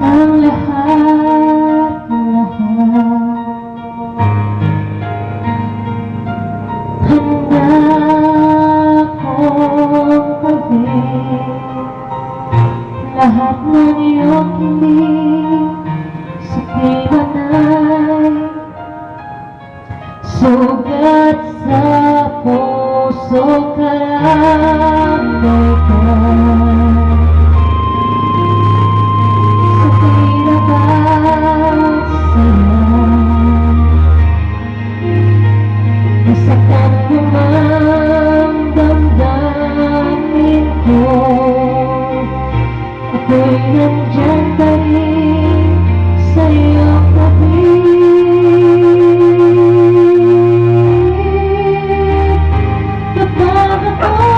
ang lahat. Handa kong gawin lahat ng iyong hiling sa pinanay, sugat sa puso karamay ka. Sa pinabat saya, nasaktan mo ang damdamin ko. Ako'y nandyan pa rin sa iyong tabi. Kapag ako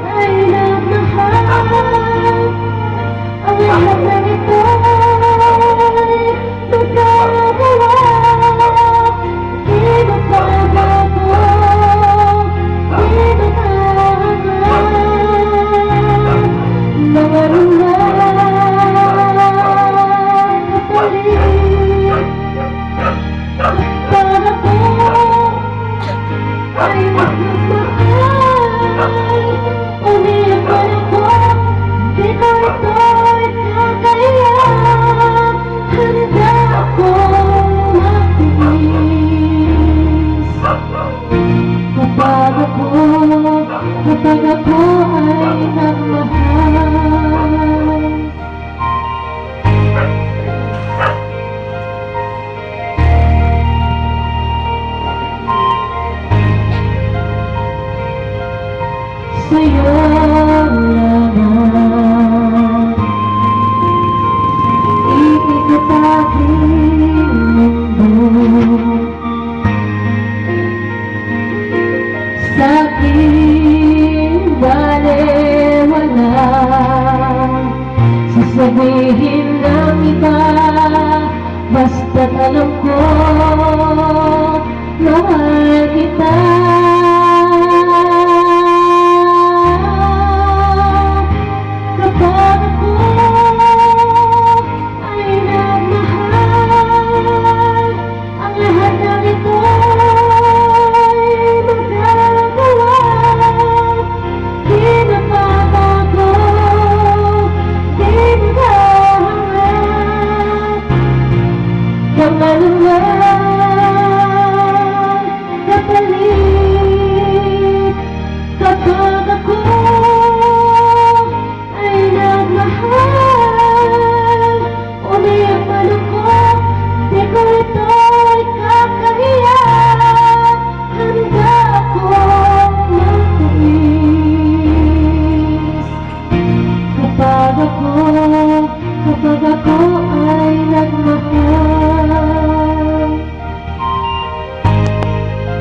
ay nagmahal, ang lahat ng ito'y magkagawa. Di magbabago, di maghahanap mga rulang kapalit. Kapag ako ay magmamahal, umiyak man ako, di ko ito'y kakayanan. Handa akong magtiis kapag ako ay nagmahal. Sa'yo naman iikot aking mundo, sa'king balewala sasabihin ng iba, basta't alam ko mahal kita.